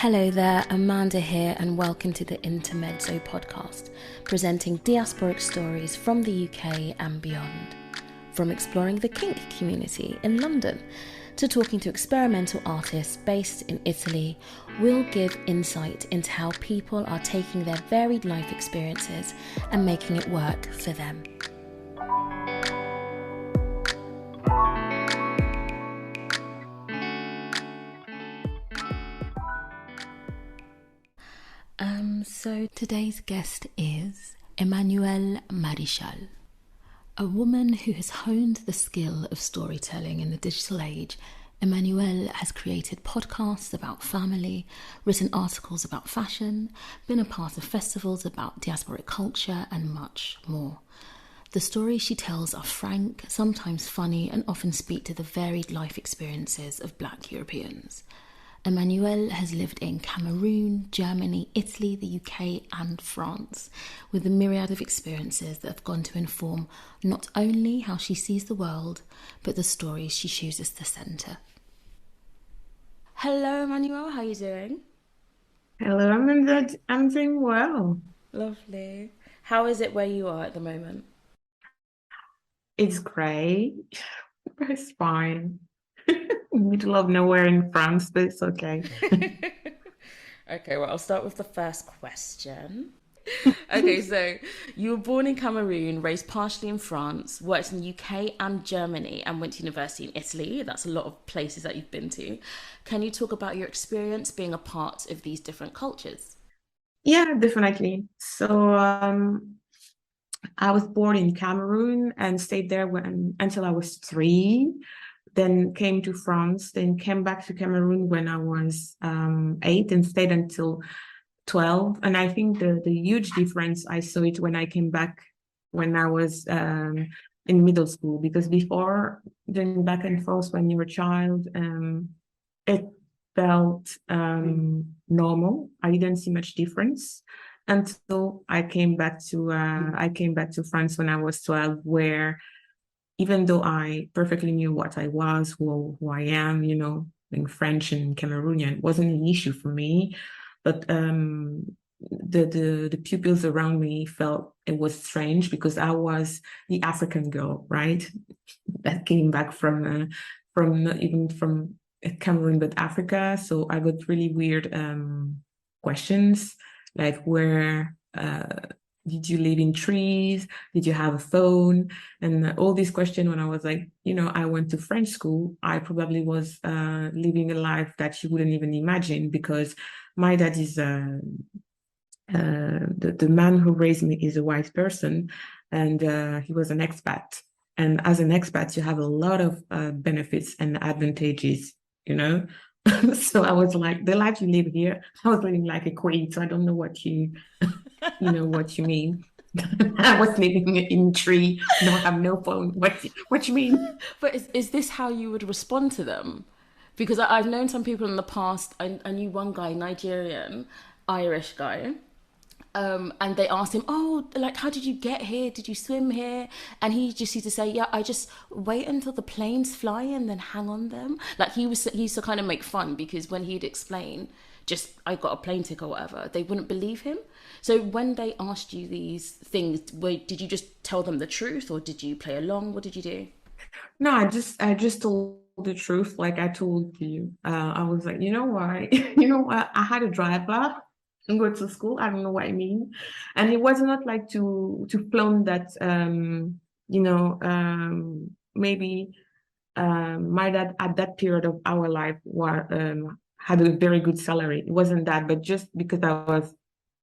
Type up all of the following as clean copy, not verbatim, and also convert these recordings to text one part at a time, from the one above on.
Hello there, Amanda here, and welcome to the Intermezzo Podcast, presenting diasporic stories from the UK and beyond. From exploring the kink community in London to talking to experimental artists based in Italy, we'll give insight into how people are taking their varied life experiences and making it work for them. So today's guest is Emmanuelle Maréchal, a woman who has honed the skill of storytelling in the digital age. Emmanuelle has created podcasts about family, written articles about fashion, been a part of festivals about diasporic culture, and much more. The stories she tells are frank, sometimes funny, and often speak to the varied life experiences of Black Europeans. Emmanuelle has lived in Cameroon, Germany, Italy, the UK and France, with a myriad of experiences that have gone to inform not only how she sees the world, but the stories she chooses to centre. Hello Emmanuelle, how are you doing? Hello, I'm doing well. Lovely. How is it where you are at the moment? It's great. It's fine. Middle of nowhere in France, but it's okay. Okay, well, I'll start with the first question. Okay, so you were born in Cameroon, raised partially in France, worked in the UK and Germany, and went to university in Italy. That's a lot of places that you've been to. Can you talk about your experience being a part of these different cultures? Yeah, definitely. So I was born in Cameroon and stayed there until I was 3. Then came to France, then came back to Cameroon when I was 8 and stayed until 12. And I think the huge difference, I saw it when I came back when I was in middle school, because before, doing back and forth when you were a child, it felt normal. I didn't see much difference until I came back to France when I was 12, where even though I perfectly knew what I was, who I am, being French and Cameroonian, wasn't an issue for me. But the pupils around me felt it was strange because I was the African girl, right? That came back from not even from Cameroon, but Africa. So I got really weird questions like where did you live in trees? Did you have a phone? And all these questions when I was like, I went to French school. I probably was living a life that you wouldn't even imagine, because my dad is the man who raised me is a white person, and he was an expat. And as an expat, you have a lot of benefits and advantages, you know. So I was like, the life you live here, I was living like a queen. So I don't know what what you mean. I was living in a tree, don't have no phone. What you mean? But is this how you would respond to them? Because I've known some people in the past. I knew one guy, Nigerian, Irish guy, and they asked him, "Oh, like, how did you get here? Did you swim here?" And he just used to say, "Yeah, I just wait until the planes fly and then hang on them." Like he used to kind of make fun, because when he'd explain, just I got a plane ticket or whatever, they wouldn't believe him. So when they asked you these things, did you just tell them the truth, or did you play along? What did you do? No, I just told the truth, like I told you. I was like, you know why? You know what? I had a driver and go to school. I don't know what I mean. And it was not like to flaunt that maybe my dad at that period of our life had a very good salary. It wasn't that, but just because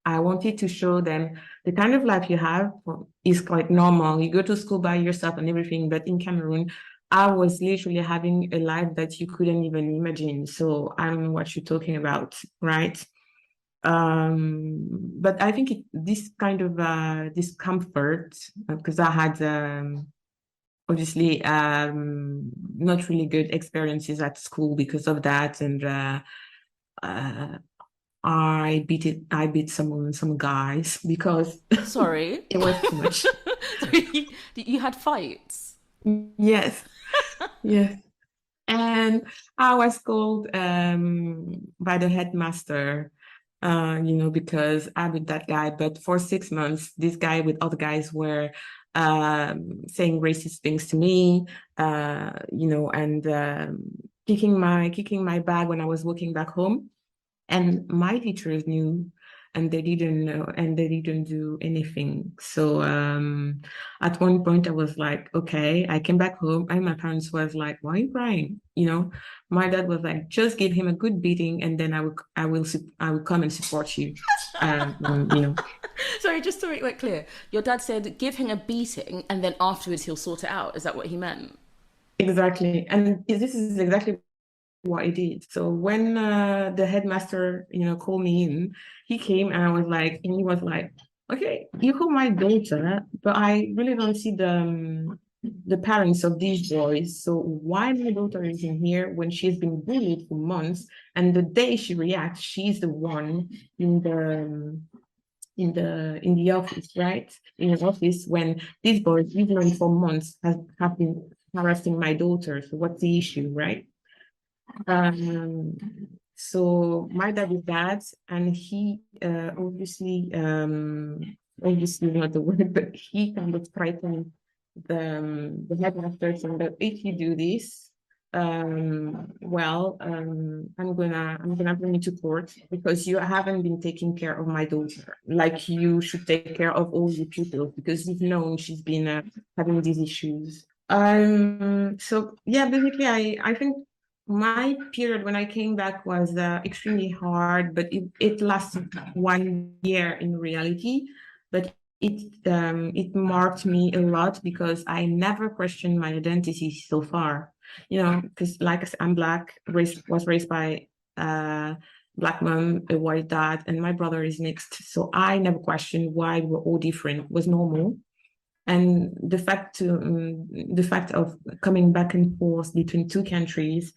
I wanted to show them the kind of life you have is quite normal. You go to school by yourself and everything, but in Cameroon, I was literally having a life that you couldn't even imagine. So I don't know what you're talking about, right? But I think this kind of discomfort, because I had obviously not really good experiences at school because of that, and uh, I beat some guys because Sorry. it was too much. So you had fights. Yes, yes. And I was called by the headmaster, because I with that guy. But for 6 months, this guy with other guys were saying racist things to me, and kicking my bag when I was walking back home. And my teachers knew, and they didn't know, and they didn't do anything. So at one point I was like, okay, I came back home and my parents was like, why are you crying? My dad was like, just give him a good beating and then I will come and support you. Um, Sorry, just to make that clear, your dad said give him a beating and then afterwards he'll sort it out. Is that what he meant? exactly. And this is exactly what I did. So when the headmaster, called me in, he came and he was like, okay, you call my daughter, but I really don't see the parents of these boys. So why my daughter is in here when she's been bullied for months, and the day she reacts, she's the one in the office, right? In the office when these boys, even for months, have been harassing my daughter. So what's the issue, right? Um, so my dad is that, and he obviously not the word, but he kind of threatened the headmaster saying that if you do this, I'm gonna bring you to court because you haven't been taking care of my daughter like you should take care of all your pupils because you've known she's been having these issues. So yeah, basically, I think my period when I came back was extremely hard, but it lasted 1 year in reality. But it marked me a lot because I never questioned my identity so far. Because like I said, I'm Black, was raised by Black mom, a white dad, and my brother is mixed. So I never questioned why we're all different. It was normal. And the fact of coming back and forth between two countries,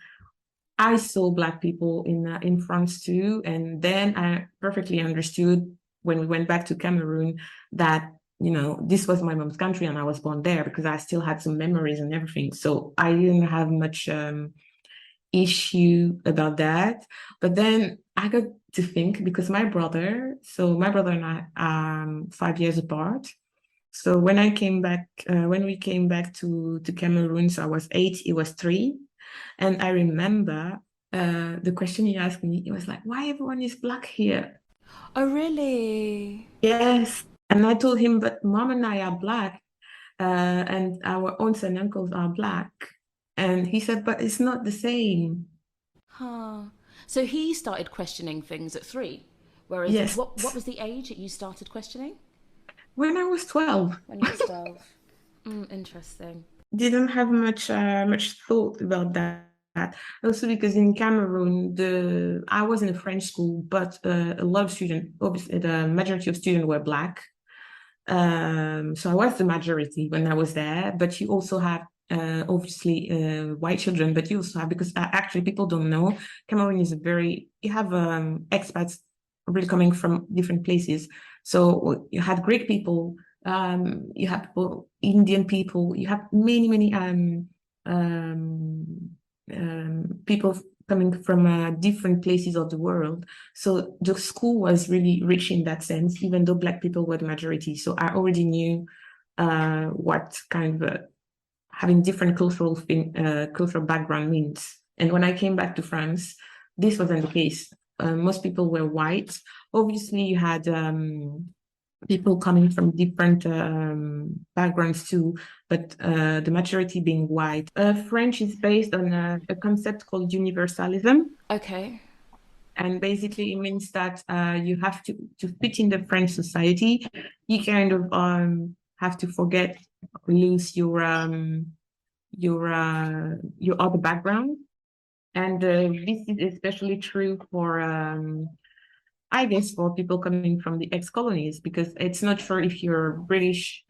I saw Black people in France too, and then I perfectly understood when we went back to Cameroon that this was my mom's country and I was born there because I still had some memories and everything. So I didn't have much issue about that. But then I got to think because my brother and I are 5 years apart. So when we came back to Cameroon, so I was 8, he was 3. And I remember the question he asked me, it was like, why everyone is Black here? Oh, really? Yes. And I told him, but mom and I are Black, and our aunts and uncles are Black. And he said, but it's not the same. Huh. So he started questioning things at 3, whereas Yes. what was the age that you started questioning? When I was 12, When you were 12. Interesting. didn't have much thought about that. Also because in Cameroon, I was in a French school, but a lot of students, obviously the majority of students were Black. So I was the majority when I was there, but you also have obviously white children, but you also have, because actually people don't know, Cameroon is you have expats really coming from different places. So you had Greek people, you have Indian people, you have many people coming from different places of the world. So the school was really rich in that sense, even though Black people were the majority. So I already knew what kind of having different cultural background means. And when I came back to France, this wasn't the case. Most people were white. Obviously, you had people coming from different backgrounds too, but the majority being white. French is based on a concept called universalism. Okay. And basically, it means that you have to fit in the French society. You kind of have to lose your other background. And this is especially true for I guess for people coming from the ex-colonies, because it's not sure if you're British,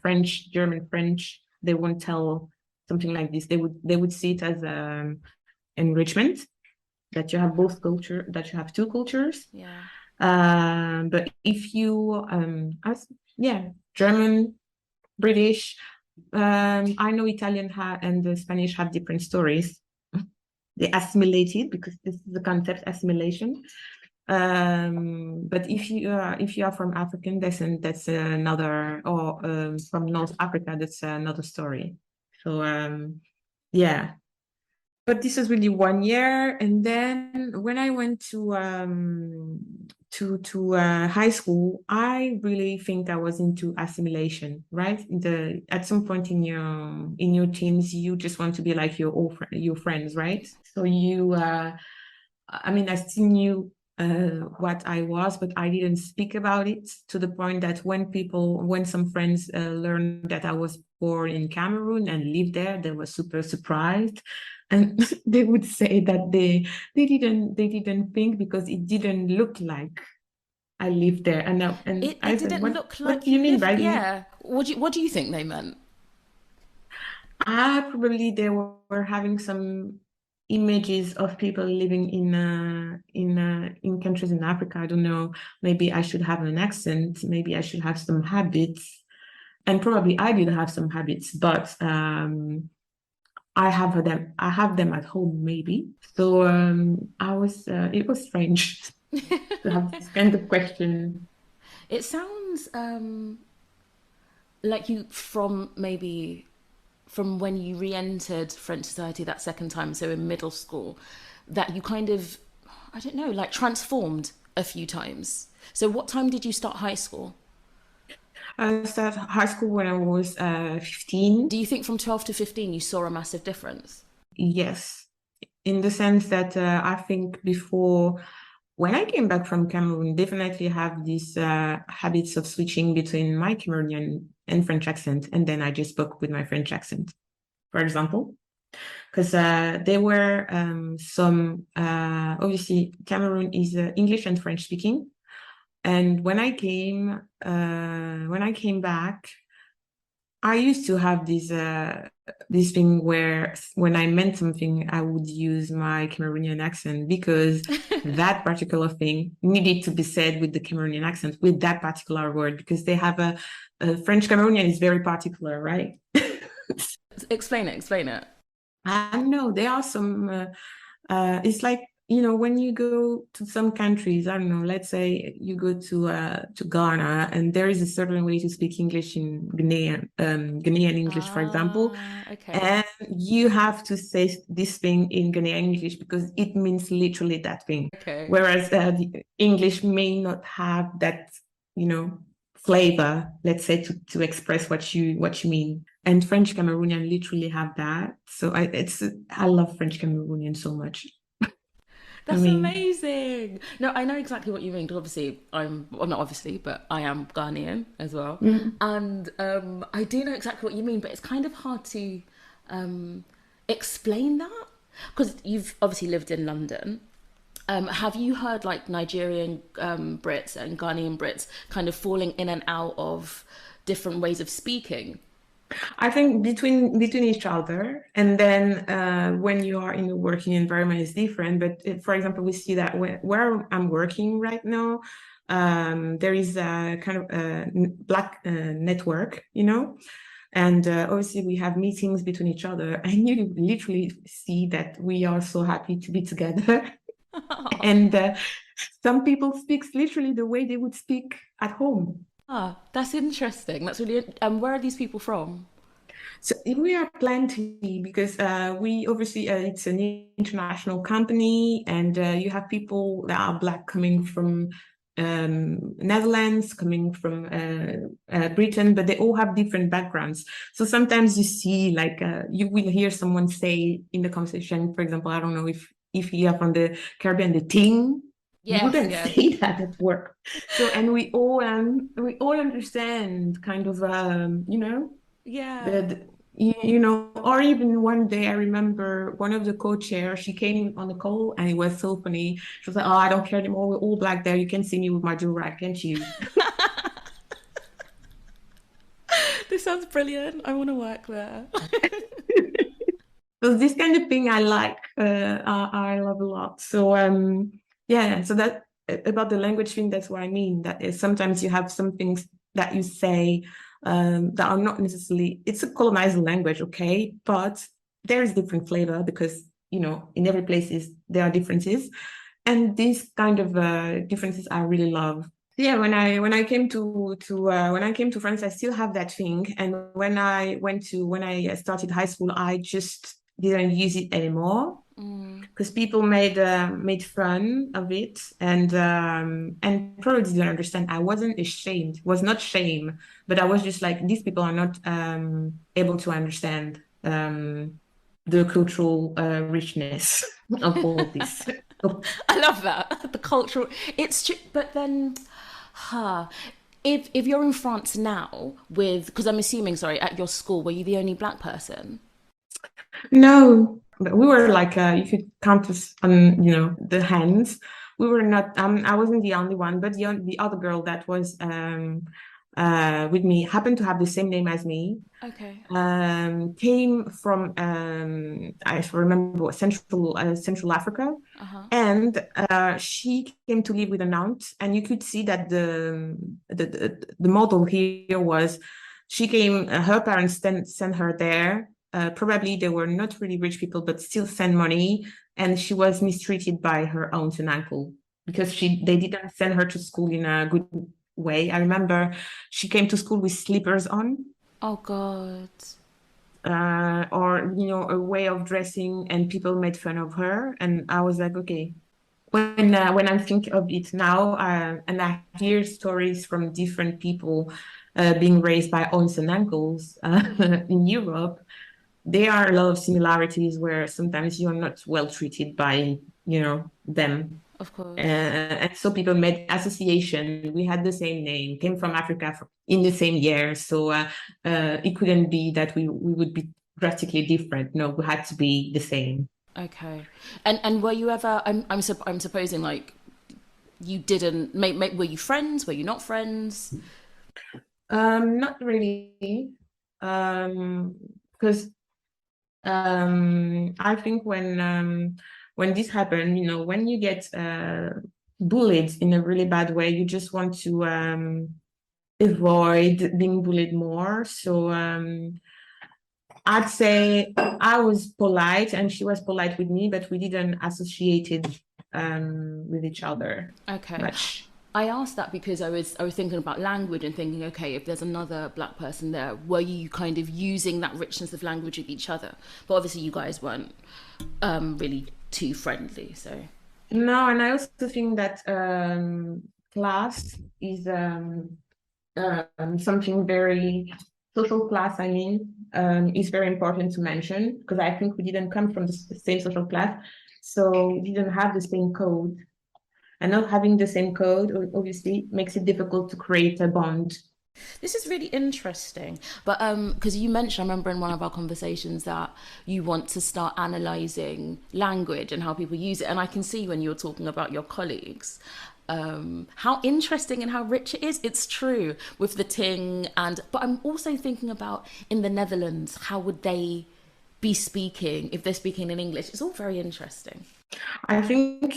French, German, French, they won't tell something like this. They would see it as enrichment, that you have that you have two cultures. Yeah. But if you, German, British, I know Italian and the Spanish have different stories. they assimilated, because this is the concept, assimilation. But if you are from African descent, that's another, or from North Africa, that's another story. So yeah. But this is really 1 year, and then when I went to high school, I really think I was into assimilation, right? At some point in your teens, you just want to be like your friends, right? So I mean, I still knew what I was, but I didn't speak about it, to the point that when some friends learned that I was born in Cameroon and lived there, they were super surprised. And they would say that they didn't think, because it didn't look like I lived there. And I It said, didn't look what like do you you mean lived. by this? Yeah. What do you think they meant? Probably they were having some images of people living in countries in Africa. I don't know. Maybe I should have an accent. Maybe I should have some habits. And probably I did have some habits, but I have them. I have them at home, maybe. So it was strange to have this kind of question. It sounds like you from when you re-entered French society that second time, so in middle school, that you kind of, I don't know, like transformed a few times. So what time did you start high school? I started high school when I was 15. Do you think from 12 to 15 you saw a massive difference? Yes, in the sense that I think before, when I came back from Cameroon, definitely have these habits of switching between my Cameroonian and French accent, and then I just spoke with my French accent, for example. Because there were some, obviously, Cameroon is English and French speaking. And when I came back, I used to have this thing where when I meant something, I would use my Cameroonian accent, because that particular thing needed to be said with the Cameroonian accent, with that particular word, because they have a French Cameroonian is very particular, right? Explain it, explain it. I know there are some. It's like, when you go to some countries, I don't know, let's say you go to Ghana, and there is a certain way to speak English in Ghanaian English, for example, Okay. and you have to say this thing in Ghanaian English because it means literally that thing. Okay. Whereas the English may not have that, flavor, let's say, to express what you mean. And French Cameroonian literally have that. So I love French Cameroonian so much. I That's mean, amazing. No, I know exactly what you mean, because obviously well, not obviously, but I am Ghanaian as well. mm, And I do know exactly what you mean, but it's kind of hard to explain that, because you've obviously lived in London. Have you heard like Nigerian Brits and Ghanaian Brits kind of falling in and out of different ways of speaking? I think between each other, and then when you are in a working environment, it's different. But for example, we see that where I'm working right now, there is a kind of black network, and obviously we have meetings between each other, and you literally see that we are so happy to be together. And some people speak literally the way they would speak at home. That's interesting. That's really. Where are these people from? So we are plenty, because we obviously it's an international company, and you have people that are black coming from Netherlands, coming from Britain, but they all have different backgrounds. So sometimes you see, like, you will hear someone say in the conversation, for example, I don't know if you are from the Caribbean, the thing. You Yes, wouldn't yes. say that at work. So, and we all understand kind of Yeah. the or even one day I remember one of the co-chairs, she came on the call, and it was so funny. She was like, "Oh, I don't care anymore. We're all black there. You can see me with my do-rag, can't you?" This sounds brilliant. I want to work there. So this kind of thing I like, I love a lot. So yeah, so that about the language thing, that's what I mean. That is, sometimes you have some things that you say that are not necessarily, it's a colonized language, okay, but there is different flavor, because in every place there are differences. And these kind of differences I really love. Yeah, when I came to France, I still have that thing. And when I started high school, I just didn't use it anymore because people made fun of it, and probably didn't understand. I wasn't ashamed. It was not shame, but I was just like, these people are not able to understand the cultural richness of all this. I love that. The cultural. It's true, but then, if you're in France now because I'm assuming, sorry, at your school, were you the only black person? No, but we were like you could count us on the hands. We were not. I wasn't the only one, but the other girl that was with me happened to have the same name as me. Okay. Came from I remember Central Africa, and she came to live with an aunt, and you could see that the model here was she came. Her parents sent her there. Probably they were not really rich people, but still send money, and she was mistreated by her aunt and uncle because they didn't send her to school in a good way. I remember she came to school with slippers on. Oh God. Or a way of dressing, and people made fun of her, and I was like, okay. When I think of it now, and I hear stories from different people being raised by aunts and uncles in Europe, there are a lot of similarities where sometimes you're not well treated by them. Of course. And so people made association. We had the same name, came from Africa in the same year. So it couldn't be that we would be drastically different. No, we had to be the same. Okay. And were you ever, I'm supposing like you didn't, were you friends? Were you not friends? Not really. Because I think when this happened, when you get bullied in a really bad way, you just want to avoid being bullied more. So I'd say I was polite and she was polite with me, but we didn't associate it with each other. Okay. Much. I asked that because I was thinking about language and thinking, okay, if there's another black person there, were you kind of using that richness of language with each other? But obviously you guys weren't really too friendly, so. No, and I also think that class is something very social class. I mean, is very important to mention because I think we didn't come from the same social class, so we didn't have the same code. And not having the same code obviously makes it difficult to create a bond. This is really interesting. But because you mentioned, I remember in one of our conversations that you want to start analysing language and how people use it. And I can see when you're talking about your colleagues, how interesting and how rich it is. It's true with the ting. But I'm also thinking about in the Netherlands, how would they be speaking if they're speaking in English? It's all very interesting. I think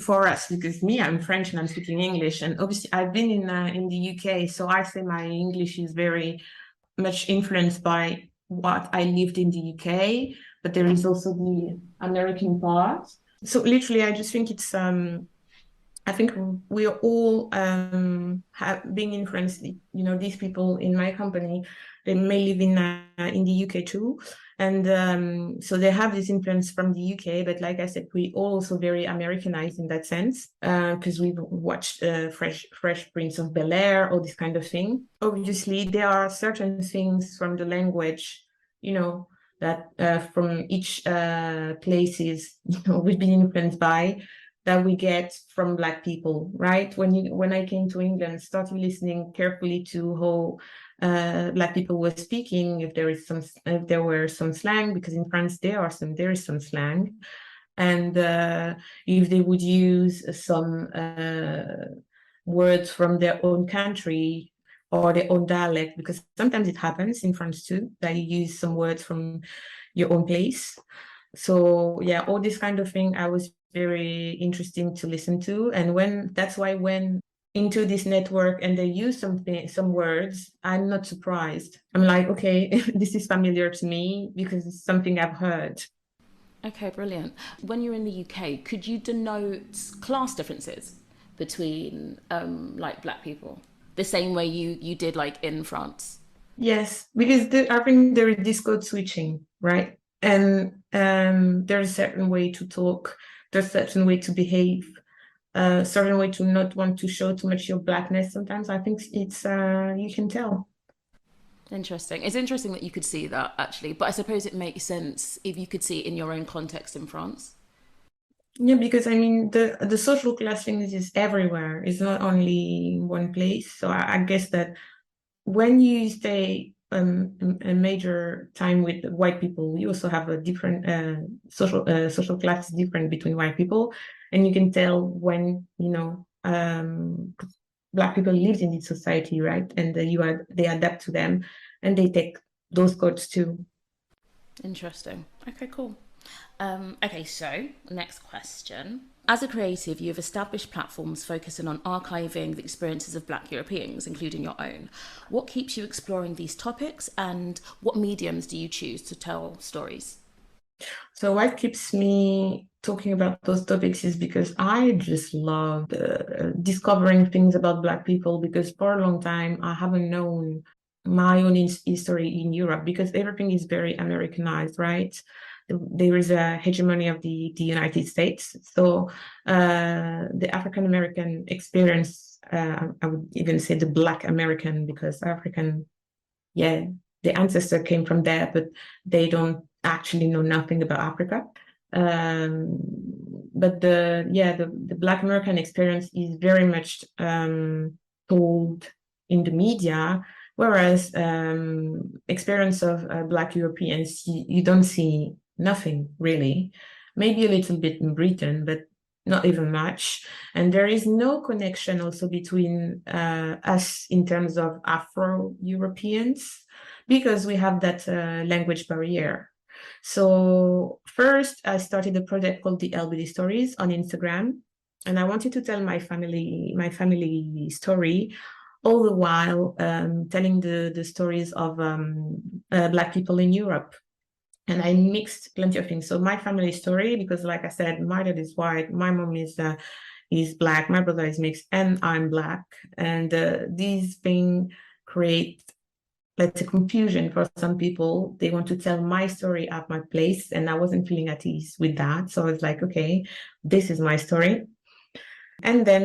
for us, because I'm French and I'm speaking English, and obviously I've been in the UK, so I say my English is very much influenced by what I lived in the UK, but there is also the American part. So literally, I just think it's I think we're all being influenced. These people in my company, they may live in the UK too. And so they have this influence from the UK, but like I said, we all also very Americanized in that sense because we've watched Fresh Prince of Bel-Air, all this kind of thing. Obviously, there are certain things from the language, that from each places, we've been influenced by that we get from Black people, right? When I came to England, started listening carefully to how Black people were speaking, if there were some slang, because in France there is some slang, and if they would use some words from their own country or their own dialect, because sometimes it happens in France too that you use some words from your own place. So yeah, all this kind of thing I was very interesting to listen to, and that's why when into this network and they use some words, I'm not surprised. I'm like, okay, this is familiar to me because it's something I've heard. Okay, brilliant. When you're in the UK, could you denote class differences between like black people? The same way you did like in France? Yes, because I think there is this code switching, right? And there's a certain way to talk, there's a certain way to behave, a certain way to not want to show too much your blackness. Sometimes I think it's you can tell. Interesting. It's interesting that you could see that actually, but I suppose it makes sense if you could see it in your own context in France. Yeah, because I mean the social class thing is everywhere. It's not only in one place. So I guess that when you stay a major time with white people, you also have a different social class different between white people, and you can tell when black people live in this society, right? And they adapt to them, and they take those codes too. Interesting. Okay, cool. Okay, so next question. As a creative, you have established platforms focusing on archiving the experiences of Black Europeans, including your own. What keeps you exploring these topics, and what mediums do you choose to tell stories? So what keeps me talking about those topics is because I just love discovering things about Black people, because for a long time I haven't known my own history in Europe, because everything is very Americanized, right? There is a hegemony of the United States. So the African American experience, I would even say the Black American, because African, yeah, the ancestor came from there, but they don't actually know nothing about Africa. Um, but the Black American experience is very much told in the media, whereas experience of Black Europeans, you don't see nothing really. Maybe a little bit in Britain, but not even much. And there is no connection also between us in terms of Afro-Europeans, because we have that language barrier. So first, I started a project called the LBD Stories on Instagram, and I wanted to tell my family story, all the while telling the stories of Black people in Europe. And I mixed plenty of things. So my family story, because like I said, my dad is white, my mom is Black, my brother is mixed, and I'm Black. And these things create, let's say, confusion for some people. They want to tell my story at my place, and I wasn't feeling at ease with that. So I was like, okay, this is my story. And then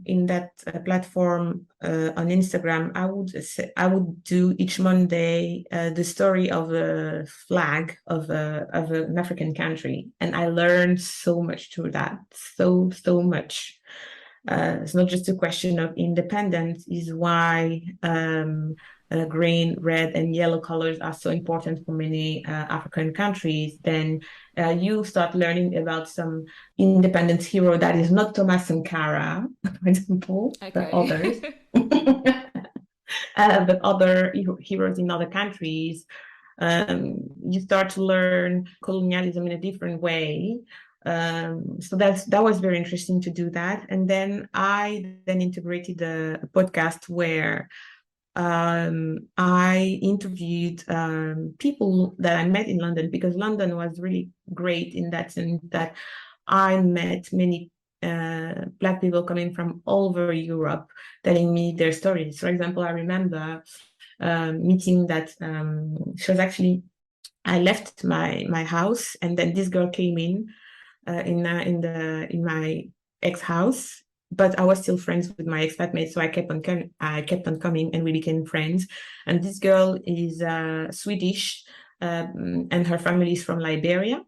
in that platform on Instagram, I would do each Monday the story of a flag of an African country, and I learned so much through that, so much. It's not just a question of independence, is why green, red, and yellow colors are so important for many African countries. Then you start learning about some independence hero that is not Thomas Sankara, for example, but others. Okay. But other heroes in other countries. You start to learn colonialism in a different way. So that was very interesting to do that. And then I integrated a podcast where I interviewed people that I met in London, because London was really great in that sense that I met many Black people coming from all over Europe telling me their stories. For example, I remember meeting that she was actually, I left my house, and then this girl came in my ex house, but I was still friends with my expat so I kept on coming, and we became friends. And this girl is Swedish, and her family is from Liberia.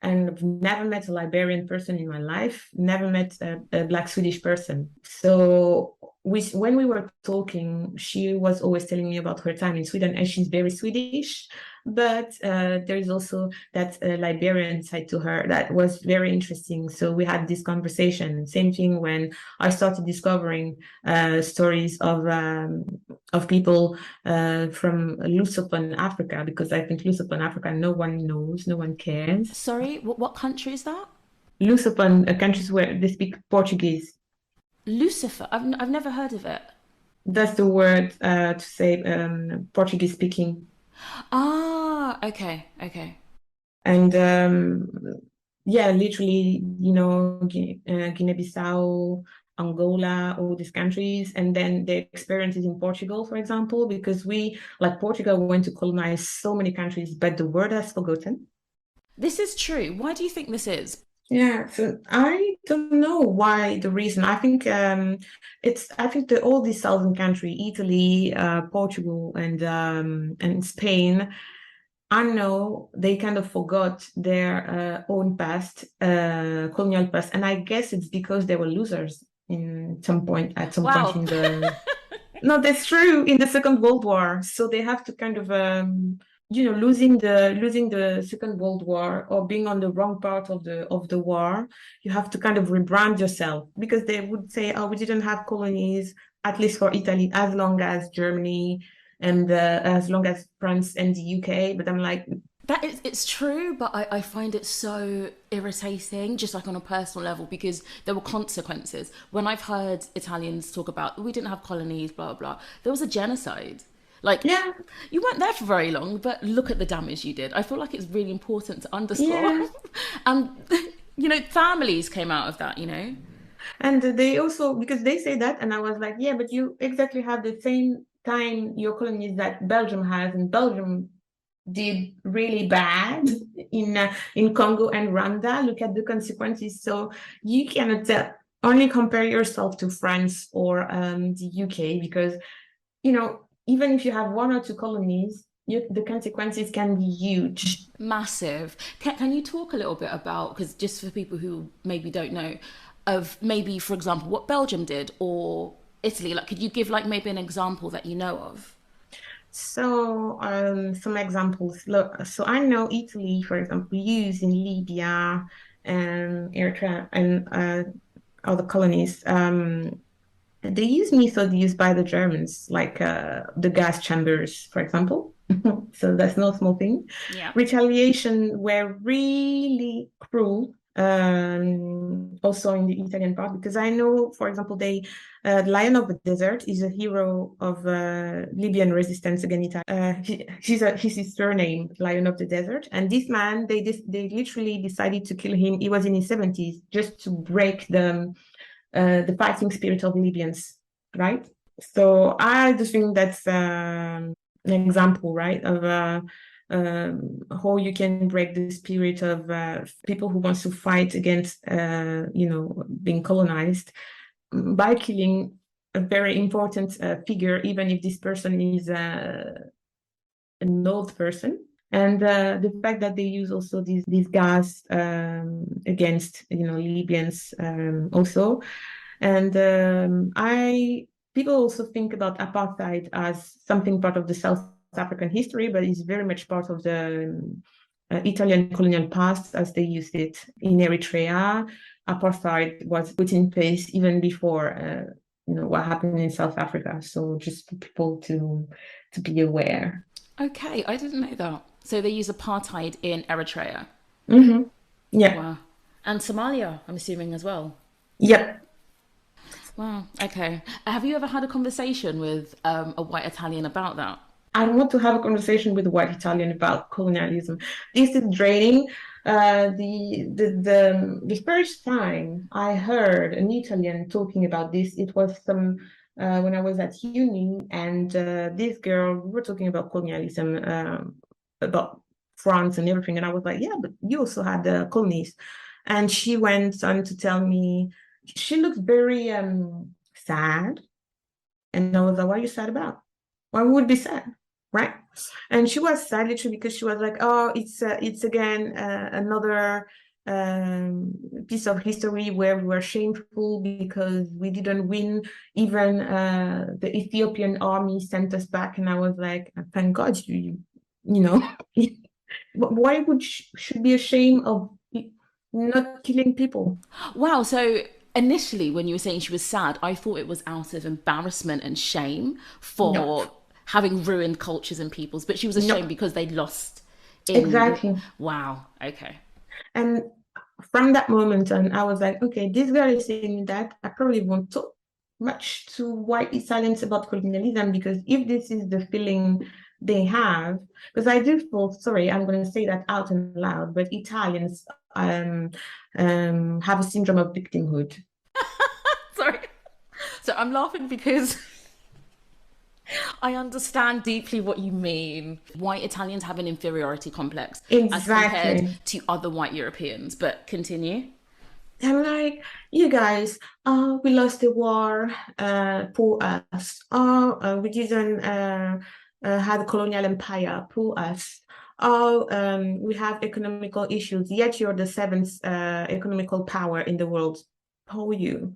And I've never met a Liberian person in my life, never met a Black Swedish person. So when we were talking, she was always telling me about her time in Sweden, and she's very Swedish, but there is also that Liberian side to her that was very interesting. So we had this conversation. Same thing when I started discovering stories of people from Lusophone Africa, because I think Lusophone Africa, no one knows, no one cares. Sorry, what country is that? Lusophone countries where they speak Portuguese. Lucifer. I've never heard of it. That's the word to say Portuguese speaking. Ah, okay, okay. And yeah, literally, Guinea-Bissau, Angola, all these countries, and then the experiences in Portugal, for example, because like Portugal, went to colonize so many countries, but the word has forgotten. This is true. Why do you think this is? Yeah, so I don't know why the reason. I think all these southern countries, Italy, Portugal, and Spain. I know they kind of forgot their own past, colonial past, and I guess it's because they were losers at some point Wow. in the. No, that's true, in the Second World War. So they have to kind of, losing the Second World War or being on the wrong part of the war, you have to kind of rebrand yourself because they would say, "Oh, we didn't have colonies, at least for Italy, as long as Germany and as long as France and the UK." But I'm like, It's true, but I find it so irritating, just like on a personal level, because there were consequences. When I've heard Italians talk about, we didn't have colonies, blah, blah, there was a genocide. Like, yeah, you weren't there for very long, but look at the damage you did. I feel like it's really important to underscore. yeah. And, families came out of that. And they also, because they say that, and I was like, yeah, but you exactly have the same time your colonies that Belgium has, and Belgium did really bad in Congo and Rwanda. Look at the consequences. So you cannot only compare yourself to France or the UK because even if you have one or two colonies, the consequences can be huge. Massive. Can you talk a little bit about, because just for people who maybe don't know, of maybe, for example, what Belgium did or Italy? Like, could you give like maybe an example that you know of? So, some examples. Look, so I know Italy, for example, used in Libya and Eritrea and other colonies. They use methods used by the Germans, like the gas chambers, for example. So that's no small thing. Yeah. Retaliation were really cruel, also in the Italian part, because I know, for example, Lion of the Desert is a hero of Libyan resistance against Italy. He's his surname, Lion of the Desert. And this man, they literally decided to kill him. He was in his 70s just to break the fighting spirit of Libyans, right? So I just think that's an example, right, of how you can break the spirit of people who wants to fight against, being colonized by killing a very important figure, even if this person is an old person. And the fact that they use also these gas against Libyans also, and people also think about apartheid as something part of the South African history, but it's very much part of the Italian colonial past as they used it in Eritrea. Apartheid was put in place even before what happened in South Africa. So just for people to be aware. Okay, I didn't know that. So they use apartheid in Eritrea. Mm-hmm. Yeah. Wow. And Somalia, I'm assuming as well. Yep. Wow. Okay. Have you ever had a conversation with a white Italian about that? I want to have a conversation with a white Italian about colonialism. This is draining. The first time I heard an Italian talking about this, it was when I was at uni, and this girl, we were talking about colonialism, about France and everything, and I was like, yeah, but you also had the colonies. And she went on to tell me, she looked very sad, and I was like, what are you sad about? Why would be sad? Right? And she was sad literally because she was like, oh, it's again another piece of history where we were shameful because we didn't win. Even the Ethiopian army sent us back. And I was like, thank God, you know, why should be ashamed of not killing people? Wow. So initially, when you were saying she was sad, I thought it was out of embarrassment and shame No, for having ruined cultures and peoples, but she was no, ashamed because they'd lost in the. exactly. Wow. Okay. And from that moment on, I was like, okay, this girl is saying that. I probably won't talk much to white Italians about colonialism because if this is the feeling they have, because I do feel sorry, I'm going to say that out and loud, but Italians have a syndrome of victimhood. Sorry. So I'm laughing because I understand deeply what you mean. White Italians have an inferiority complex as compared Exactly. to other white Europeans, but continue. I'm like, you guys, we lost the war, poor us. We didn't have a colonial empire, poor us. We have economical issues, yet you're the seventh economical power in the world. Poor you.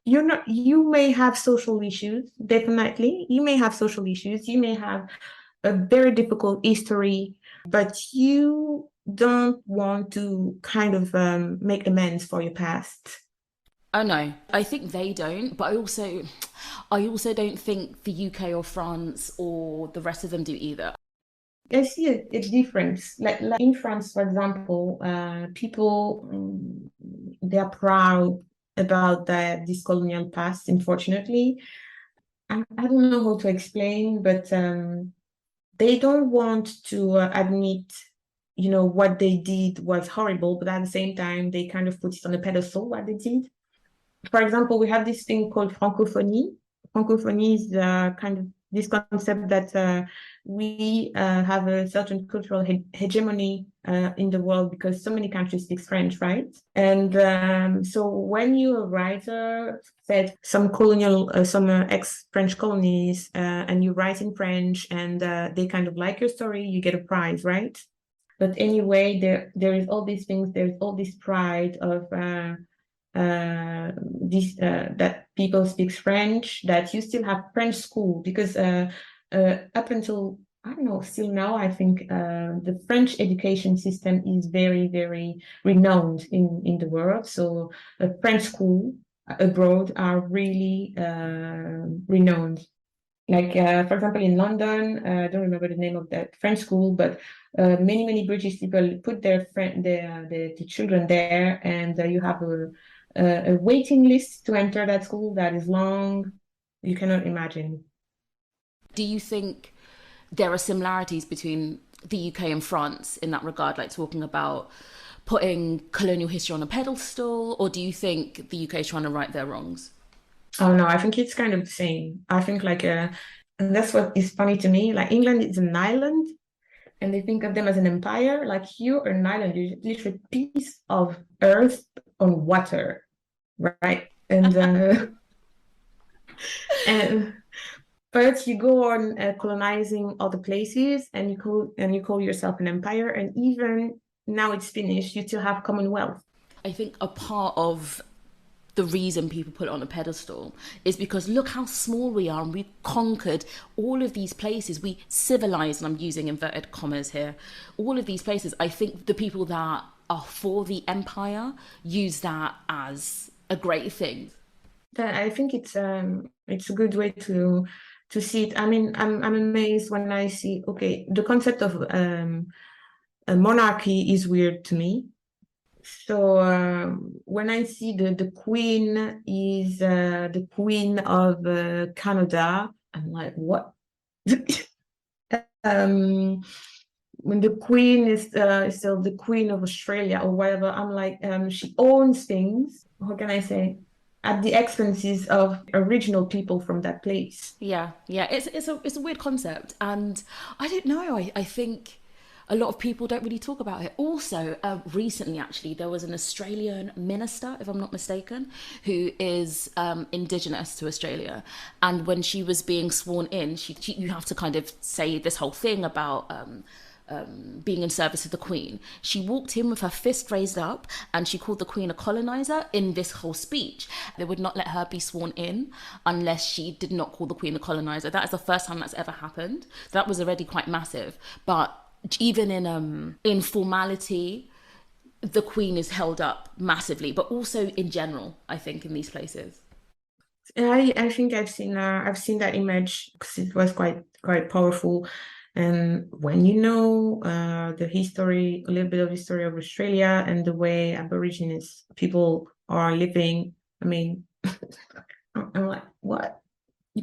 You're not, you may have social issues, definitely. You may have social issues. You may have a very difficult history, but you don't want to kind of make amends for your past. Oh no, I think they don't, but I also don't think the UK or France or the rest of them do either. I see a difference. Like in France, for example, people they are proud about this colonial past. Unfortunately, I don't know how to explain, but they don't want to admit, what they did was horrible, but at the same time, they kind of put it on a pedestal what they did. For example, we have this thing called francophonie. Francophonie is kind of this concept that we have a certain cultural hegemony in the world because so many countries speak French, right? And so when you're a writer, said some colonial, some ex-French colonies, and you write in French, and they kind of like your story, you get a prize, right? But anyway, there is all these things. There's all this pride of this that people speak French, that you still have French school, because up until I don't know, still now, I think the French education system is very, very renowned in the world. So a French school abroad are really renowned. Like, for example, in London, I don't remember the name of that French school, but many British people put the children there, and you have a waiting list to enter that school that is long. You cannot imagine. Do you think there are similarities between the UK and France in that regard, like talking about putting colonial history on a pedestal, or do you think the UK is trying to right their wrongs? Oh no, I think it's kind of the same. I think and that's what is funny to me. Like England is an island, and they think of them as an empire. Like you're an island, you're literally a piece of earth on water, right? And but you go on colonizing other places, and you call yourself an empire, and even now it's finished, you still have commonwealth. I think a part of the reason people put it on a pedestal is because look how small we are, and we conquered all of these places. We civilized, and I'm using inverted commas here, all of these places. I think the people that are for the empire use that as a great thing. I think it's a good way to see it. I mean, I'm amazed when I see, okay, the concept of a monarchy is weird to me. So when I see the queen is the queen of Canada, I'm like, what? um, when the queen is still the queen of Australia or whatever, I'm like, she owns things. How can I say? At the expenses of original people from that place. Yeah, it's a weird concept, and I don't know. I think a lot of people don't really talk about it. Also, recently, actually, there was an Australian minister, if I'm not mistaken, who is Indigenous to Australia, and when she was being sworn in, you have to kind of say this whole thing about. Being in service of the Queen. She walked in with her fist raised up, and she called the Queen a colonizer in this whole speech. They would not let her be sworn in unless she did not call the Queen a colonizer. That is the first time that's ever happened. That was already quite massive. But even in formality, the Queen is held up massively, but also in general, I think, in these places. I think I've seen that image because it was quite powerful. And when you know the history, a little bit of history of Australia and the way Aborigines people are living, I mean, I'm like, what?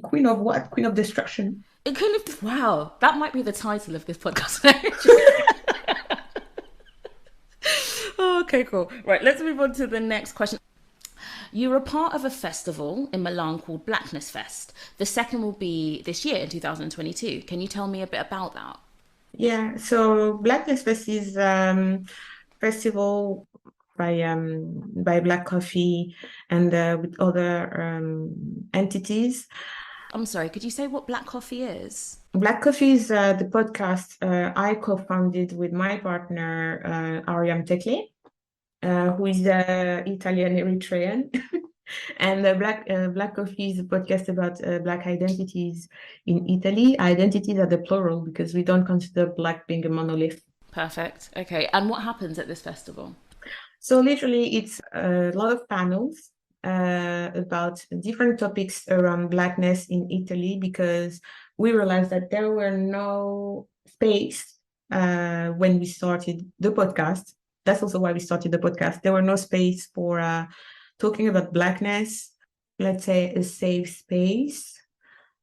Queen of what? Queen of destruction. It could have. Wow, that might be the title of this podcast. Oh, okay, cool. Right, let's move on to the next question. You were a part of a festival in Milan called Blackness Fest. The second will be this year in 2022. Can you tell me a bit about that? Yeah, so Blackness Fest is festival by Black Coffee and with other entities. I'm sorry, could you say what Black Coffee is? Black Coffee is the podcast I co-founded with my partner Ariam Tekle, who is Italian Eritrean. And Black Coffee is a podcast about Black identities in Italy. Identities are the plural because we don't consider Black being a monolith. Perfect. Okay. And what happens at this festival? So literally, it's a lot of panels about different topics around Blackness in Italy because we realized that there were no space when we started the podcast. That's also why we started the podcast. There were no space for talking about Blackness, let's say a safe space,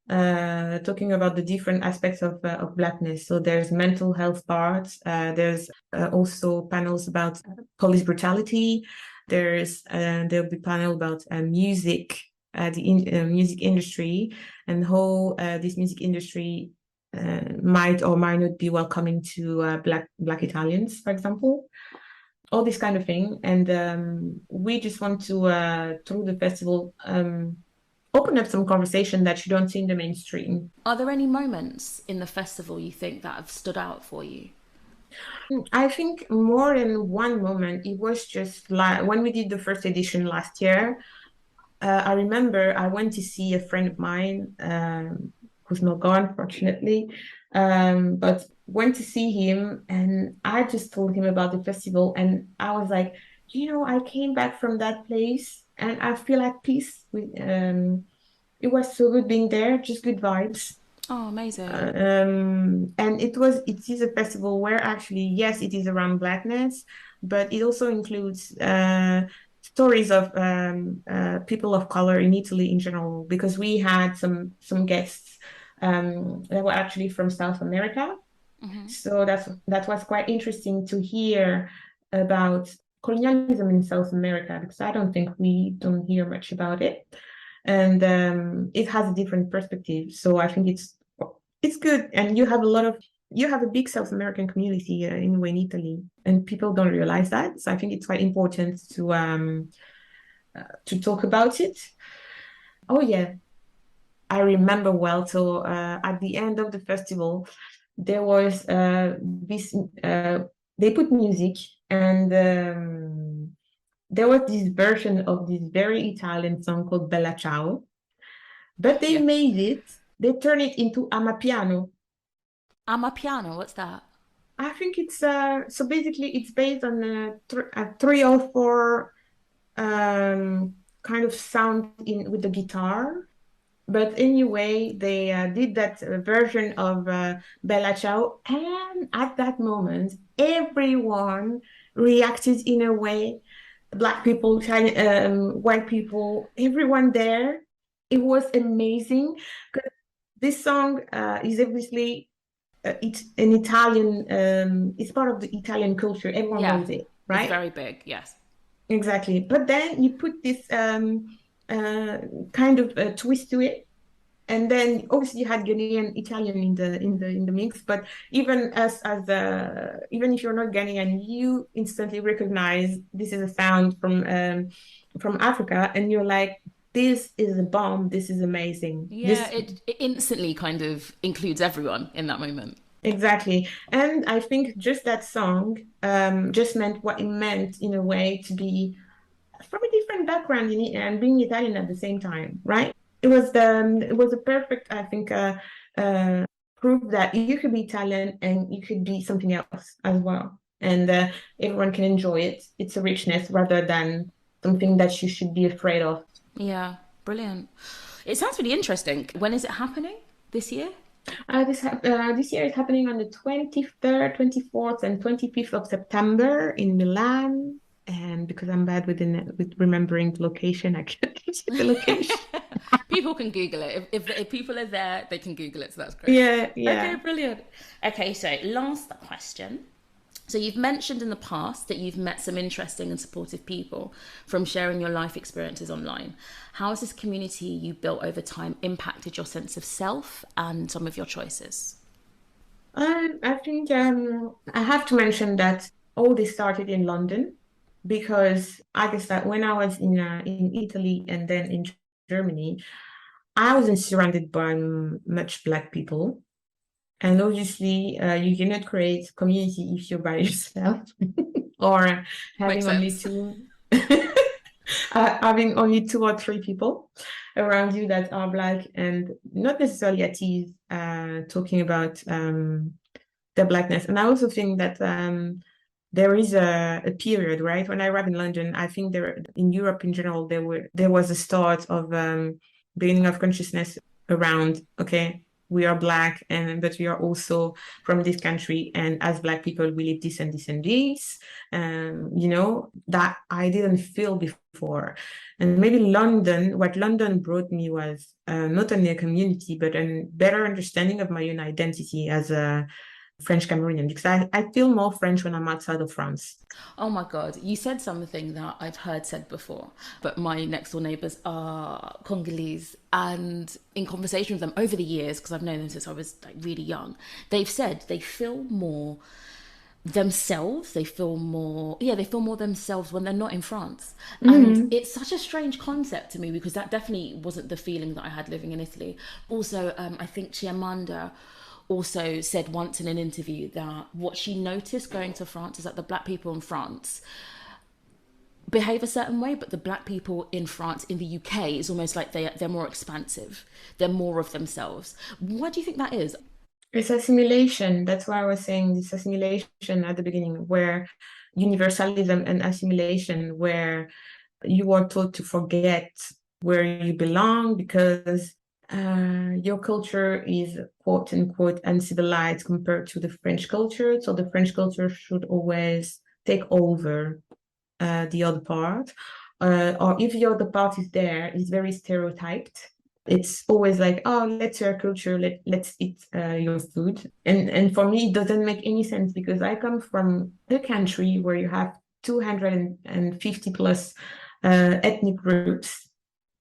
talking about the different aspects of Blackness. So there's mental health parts. There's also panels about police brutality. There'll be panel about music, the music industry, and how this music industry might or might not be welcoming to Black Italians, for example. All this kind of thing. And we just want to, through the festival, open up some conversation that you don't see in the mainstream. Are there any moments in the festival you think that have stood out for you? I think more than one moment. It was just like when we did the first edition last year. I remember I went to see a friend of mine who's not gone, fortunately, but went to see him, and I just told him about the festival, and I was like, I came back from that place, and I feel at peace with. It was so good being there, just good vibes. Oh, amazing. And it is a festival where actually, yes, it is around Blackness, but it also includes stories of people of color in Italy in general, because we had some guests that were actually from South America. Mm-hmm. So that was quite interesting to hear about colonialism in South America, because I don't think we don't hear much about it. And it has a different perspective. So I think it's good. And you have a big South American community in Italy, and people don't realize that. So I think it's quite important to talk about it. Oh yeah, I remember well. So at the end of the festival, there was this. They put music, and there was this version of this very Italian song called Bella Ciao, but they made it. They turned it into Amapiano. Amapiano, what's that? I think it's so basically it's based on a 3/4 kind of sound with the guitar. But anyway, they did that version of Bella Ciao, and at that moment, everyone reacted in a way. Black people, white people, everyone there. It was amazing. This song is obviously it's an Italian. It's part of the Italian culture. Everyone knows it, right? It's very big. Yes. Exactly. But then you put this kind of twist to it, and then obviously you had Ghanaian Italian in the mix. But even even if you're not Ghanaian, you instantly recognize this is a sound from Africa, and you're like, this is a bomb. This is amazing. Yeah, it instantly kind of includes everyone in that moment. Exactly. And I think just that song just meant what it meant in a way to be from a different background and being Italian at the same time, right? It was a perfect, I think, proof that you could be Italian and you could be something else as well. And everyone can enjoy it. It's a richness rather than something that you should be afraid of. Yeah, brilliant. It sounds really interesting. When is it happening this year? This year is happening on the 23rd, 24th, and 25th of September in Milan. And because I'm bad with remembering the location, I can't see the location. People can Google it. If people are there, they can Google it. So that's great. Yeah, Okay, yeah. brilliant. Okay, so last question. So you've mentioned in the past that you've met some interesting and supportive people from sharing your life experiences online. How has this community you built over time impacted your sense of self and some of your choices? I think I have to mention that all this started in London because I guess that when I was in Italy and then in Germany, I wasn't surrounded by much Black people. And obviously, you cannot create community if you're by yourself or Makes having only sense. two, having only two or three people around you that are Black and not necessarily at ease talking about the Blackness. And I also think that there is a period, right? When I arrived in London, I think there in Europe in general, there was a start of beginning of consciousness around, okay, we are Black and but we are also from this country. And as Black people, we live this and this and this. That I didn't feel before. And maybe London, what London brought me was not only a community, but a better understanding of my own identity as a French Cameroonian because I feel more French when I'm outside of France. Oh my God, you said something that I've heard said before, but my next door neighbours are Congolese. And in conversation with them over the years, because I've known them since I was like really young, they've said they feel more themselves. They feel more themselves when they're not in France. And Mm-hmm. it's such a strange concept to me because that definitely wasn't the feeling that I had living in Italy. Also, I think Chiamanda also said once in an interview that what she noticed going to France is that the Black people in France behave a certain way, but the Black people in France, in the UK, is almost like they're more expansive. They're more of themselves. What do you think that is? It's assimilation. That's why I was saying this assimilation at the beginning, where universalism and assimilation, where you are taught to forget where you belong because your culture is quote unquote uncivilized compared to the French culture. So the French culture should always take over the other part. Or if the other part is there, it's very stereotyped. It's always like, oh, let's your culture, let's eat your food. And for me, it doesn't make any sense because I come from a country where you have 250 plus ethnic groups.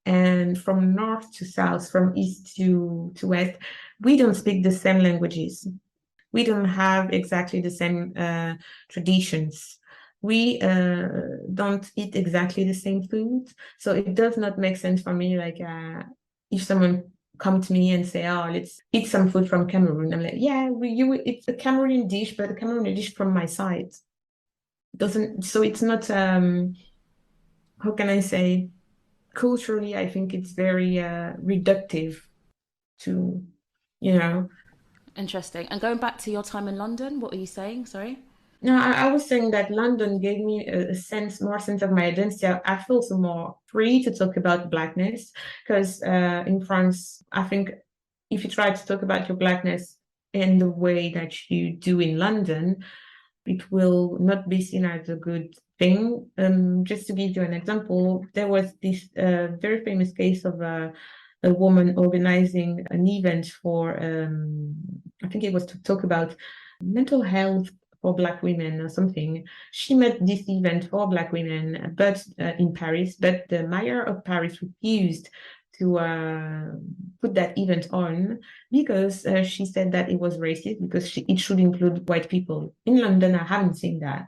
And from north to south, from east to west, we don't speak the same languages. We don't have exactly the same traditions. We don't eat exactly the same food. So it does not make sense for me. Like if someone come to me and say, "Oh, let's eat some food from Cameroon," I'm like, "Yeah, it's a Cameroonian dish, but a Cameroonian dish from my side doesn't." So it's not. How can I say? Culturally, I think it's very reductive to, you know. Interesting. And going back to your time in London, what were you saying? Sorry. No, I was saying that London gave me a sense, more sense of my identity. I feel so more free to talk about Blackness because in France, I think if you try to talk about your Blackness in the way that you do in London, it will not be seen as a good thing. Just to give you an example, there was this very famous case of a woman organizing an event for, I think it was to talk about mental health for Black women or something. She made this event for Black women, but in Paris, but the mayor of Paris refused to put that event on because she said that it was racist because it should include white people. In London, I haven't seen that.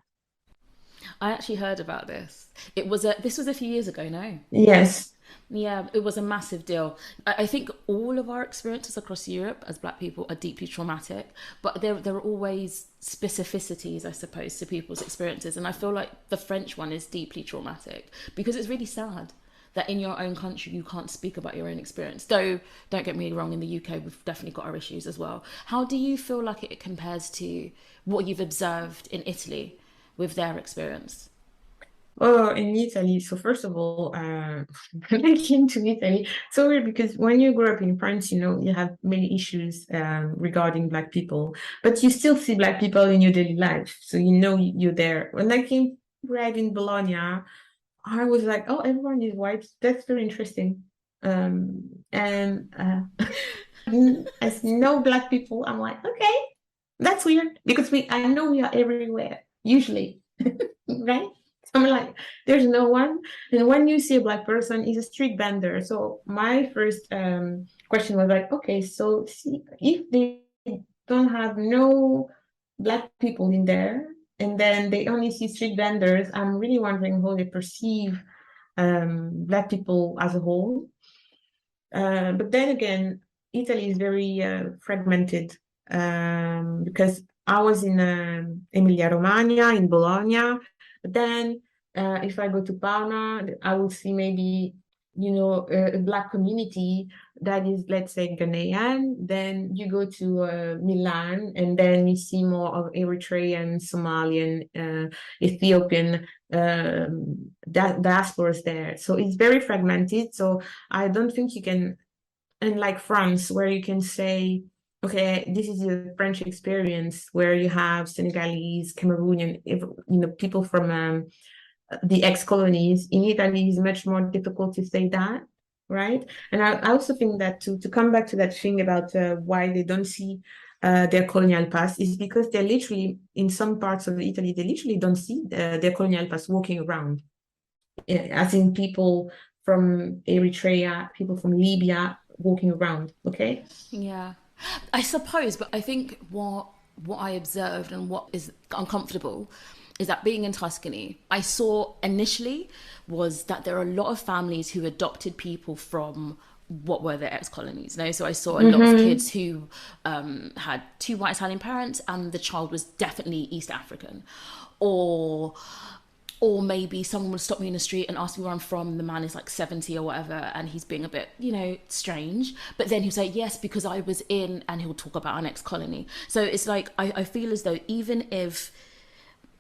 I actually heard about this. This was a few years ago, no? Yes. Yeah, it was a massive deal. I think all of our experiences across Europe as Black people are deeply traumatic, but there are always specificities, I suppose, to people's experiences. And I feel like the French one is deeply traumatic because it's really sad that in your own country you can't speak about your own experience. Though, don't get me wrong, in the UK we've definitely got our issues as well. How do you feel like it compares to what you've observed in Italy with their experience? Oh, in Italy. So first of all, when I came to Italy, so weird because when you grow up in France, you have many issues regarding Black people, but you still see Black people in your daily life. So you're there. When I came arrived in Bologna, I was like, oh, everyone is white. That's very interesting. And as no black people, I'm like, okay, that's weird because I know we are everywhere usually, right? So I'm like, there's no one. And when you see a black person, he's a street vendor. So my first question was like, okay, so see, if they don't have no black people in there, and then they only see street vendors, I'm really wondering how they perceive black people as a whole. But then again, Italy is very fragmented because I was in Emilia-Romagna, in Bologna. But then if I go to Parma, I will see maybe, a black community that is, let's say, Ghanaian. Then you go to Milan, and then you see more of Eritrean, Somalian, Ethiopian diasporas there. So it's very fragmented. So I don't think you can, unlike France, where you can say, okay, this is a French experience where you have Senegalese, Cameroonian, people from the ex-colonies. In Italy, it's much more difficult to say that, right? And I also think that to come back to that thing about why they don't see their colonial past is because they're literally, in some parts of Italy, they literally don't see their colonial past walking around. As in people from Eritrea, people from Libya walking around, okay? Yeah, I suppose, but I think what I observed and what is uncomfortable is that being in Tuscany, I saw initially was that there are a lot of families who adopted people from what were their ex-colonies. So I saw a lot of kids who had two white Italian parents and the child was definitely East African, or maybe someone would stop me in the street and ask me where I'm from. The man is like 70 or whatever, and he's being a bit, strange. But then he'll say, yes, because I was in, and he'll talk about an ex-colony. So it's like, I feel as though even if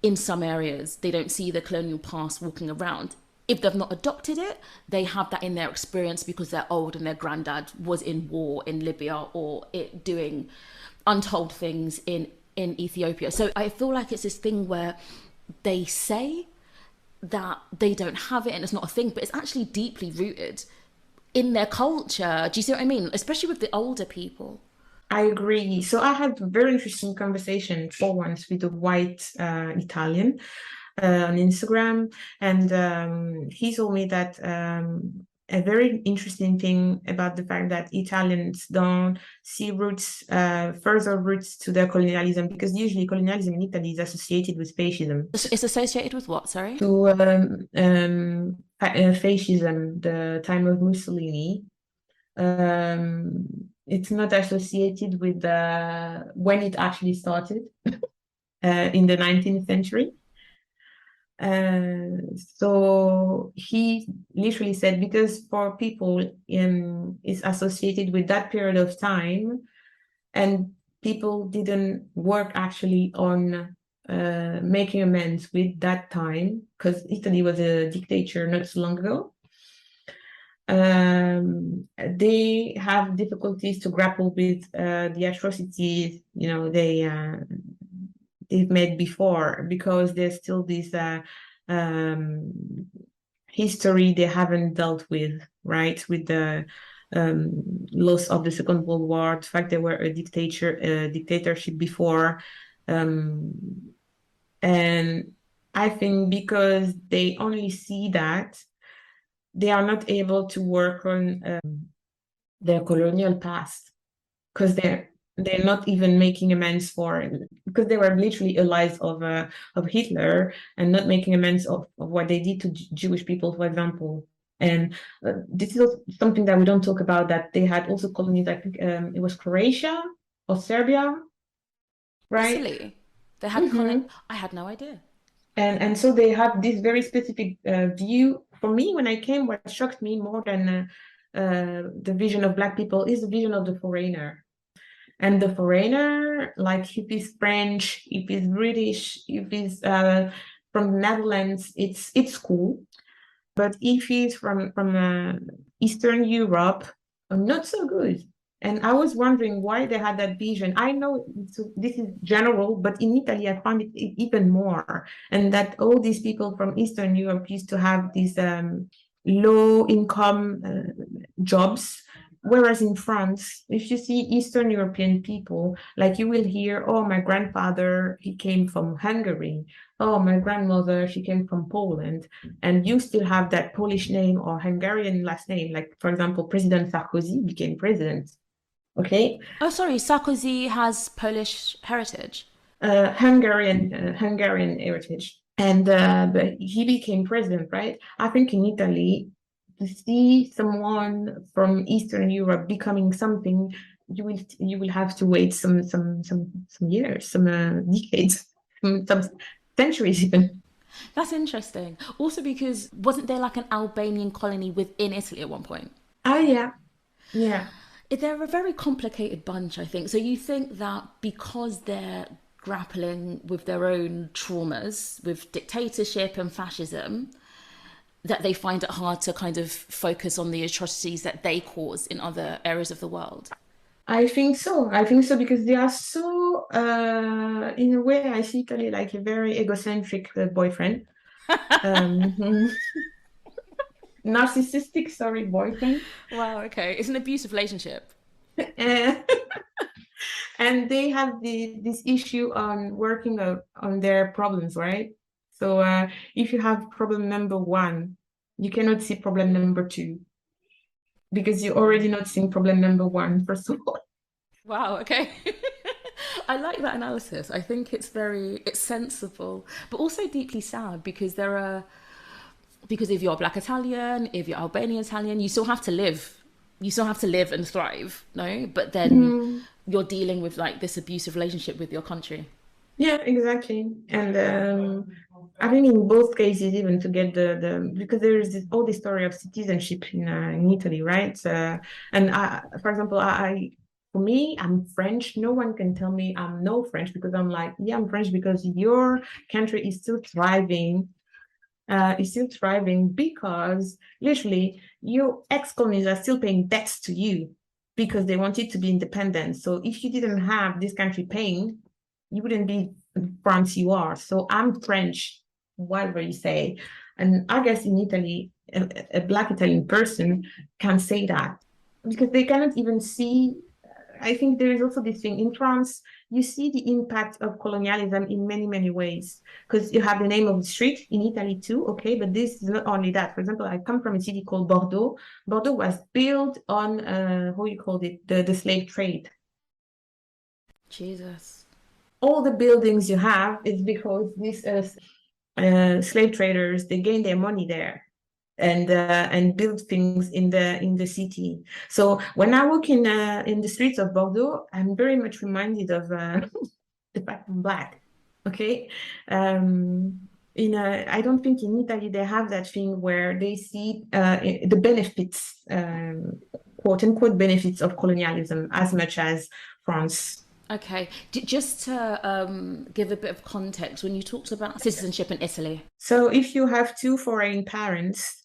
in some areas they don't see the colonial past walking around, if they've not adopted it, they have that in their experience because they're old and their granddad was in war in Libya or doing untold things in Ethiopia. So I feel like it's this thing where they say that they don't have it and it's not a thing, but it's actually deeply rooted in their culture. Do you see what I mean? Especially with the older people. I agree. So I had a very interesting conversation for once with a white Italian on Instagram, and he told me that a very interesting thing about the fact that Italians don't see further roots to their colonialism, because usually colonialism in Italy is associated with fascism. It's associated with what, sorry? To fascism, the time of Mussolini. It's not associated with when it actually started in the 19th century. So he literally said, because for people it's associated with that period of time, and people didn't work actually on making amends with that time, because Italy was a dictator not so long ago. They have difficulties to grapple with the atrocities, they've made before, because there's still this history they haven't dealt with, right? With the loss of the Second World War, the fact they were a dictatorship before, and I think because they only see that, they are not able to work on their colonial past, because they're not even making amends because they were literally allies of Hitler, and not making amends of what they did to Jewish people, for example. And this is something that we don't talk about, that they had also colonies. I think it was Croatia or Serbia, right? Really? They had colonies? I had no idea. And so they have this very specific view. For me, when I came, what shocked me more than the vision of Black people is the vision of the foreigner. And the foreigner, like if he's French, if he's British, if he's from the Netherlands, it's cool. But if he's from Eastern Europe, not so good. And I was wondering why they had that vision. I know this is general, but in Italy, I found it even more. And that all these people from Eastern Europe used to have these low income jobs. Whereas in France, if you see Eastern European people, like you will hear, oh, my grandfather, he came from Hungary. Oh, my grandmother, she came from Poland. And you still have that Polish name or Hungarian last name. Like, for example, President Sarkozy became president. Okay. Oh, sorry, Sarkozy has Polish heritage. Hungarian heritage. And but he became president, right? I think in Italy, to see someone from Eastern Europe becoming something, you will have to wait some years, some decades, some centuries even. That's interesting. Also because wasn't there like an Albanian colony within Italy at one point? Oh yeah, yeah. They're a very complicated bunch, I think. So you think that because they're grappling with their own traumas, with dictatorship and fascism, that they find it hard to kind of focus on the atrocities that they cause in other areas of the world? I think so. I think so because they are so, in a way, I see Italy like a very egocentric boyfriend. Um, narcissistic, sorry, boyfriend. Wow, okay. It's an abusive relationship. And, and they have this issue on working on their problems, right? So if you have problem number one, you cannot see problem number two because you're already not seeing problem number one, first of all. Wow, okay. I like that analysis. I think it's sensible, but also deeply sad because because if you're Black Italian, if you're Albanian Italian, you still have to live. You still have to live and thrive, no? But then you're dealing with like this abusive relationship with your country. Yeah, exactly. And I think in both cases, even to get because there is all this story of citizenship in Italy, right? And for example, for me, I'm French. No one can tell me I'm no French because I'm like, yeah, I'm French because your country is still thriving. Is still thriving because literally your ex-colonies are still paying debts to you because they wanted to be independent. So if you didn't have this country paying, you wouldn't be France you are. So I'm French, whatever you say. And I guess in Italy, a Black Italian person can say that because they cannot even see. I think there is also this thing in France, you see the impact of colonialism in many, many ways because you have the name of the street in Italy too, okay? But this is not only that. For example, I come from a city called Bordeaux. Bordeaux was built on, how you call it, the slave trade. Jesus. All the buildings you have is because these slave traders, they gain their money there and build things in the city. So when I walk in the streets of Bordeaux, I'm very much reminded of the fact I'm Black. Okay, I don't think in Italy they have that thing where they see the benefits, quote unquote benefits of colonialism as much as France. Okay, just to give a bit of context, when you talked about citizenship in Italy. So if you have two foreign parents,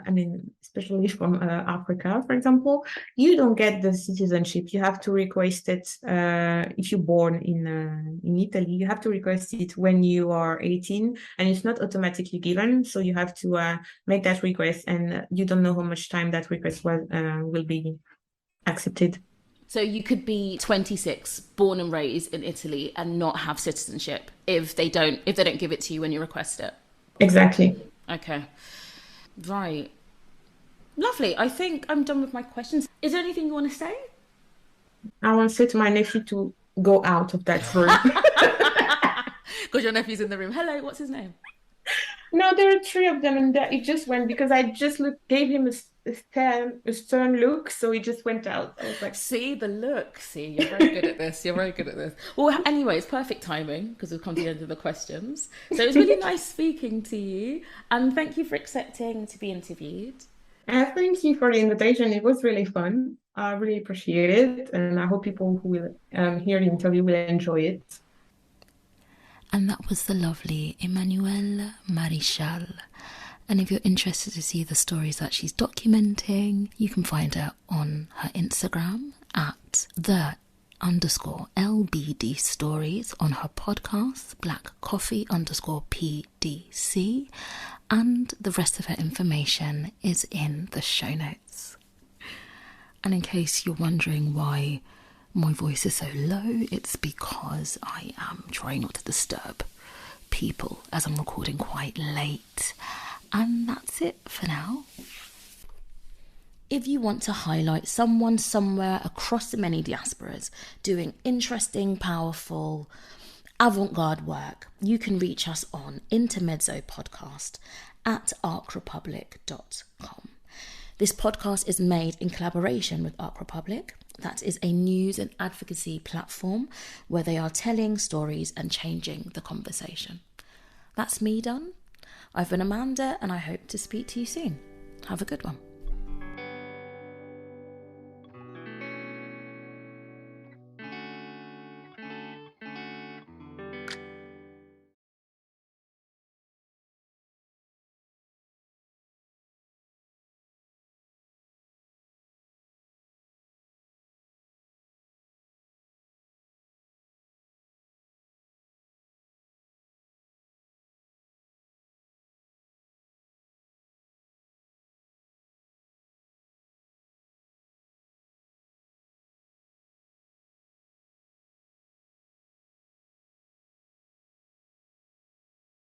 I mean, especially from Africa, for example, you don't get the citizenship. You have to request it if you're born in Italy. You have to request it when you are 18, and it's not automatically given. So you have to make that request, and you don't know how much time that request will be accepted. So you could be 26, born and raised in Italy, and not have citizenship if they don't give it to you when you request it. Exactly. Okay. Right. Lovely. I think I'm done with my questions. Is there anything you want to say? I want to say to my nephew to go out of that room. Because your nephew's in the room. Hello, what's his name? No, there are three of them, and it just went because I just gave him a stern look, so he just went out. I was like, see the look. See, you're very good at this. You're very good at this. Well, anyway, it's perfect timing because we've come to the end of the questions. So it was really nice speaking to you, and thank you for accepting to be interviewed. Thank you for the invitation. It was really fun. I really appreciate it, and I hope people who will hear the interview will enjoy it. And that was the lovely Emmanuelle Maréchal. And if you're interested to see the stories that she's documenting, you can find her on her Instagram at at _LBD stories on her podcast, blackcoffee_PDC, and the rest of her information is in the show notes. And in case you're wondering why my voice is so low, it's because I am trying not to disturb people as I'm recording quite late. And that's it for now. If you want to highlight someone somewhere across the many diasporas doing interesting, powerful, avant-garde work, you can reach us on Intermezzo Podcast at arcrepublic.com. This podcast is made in collaboration with Arc Republic. That is a news and advocacy platform where they are telling stories and changing the conversation. That's me done. I've been Amanda, and I hope to speak to you soon. Have a good one.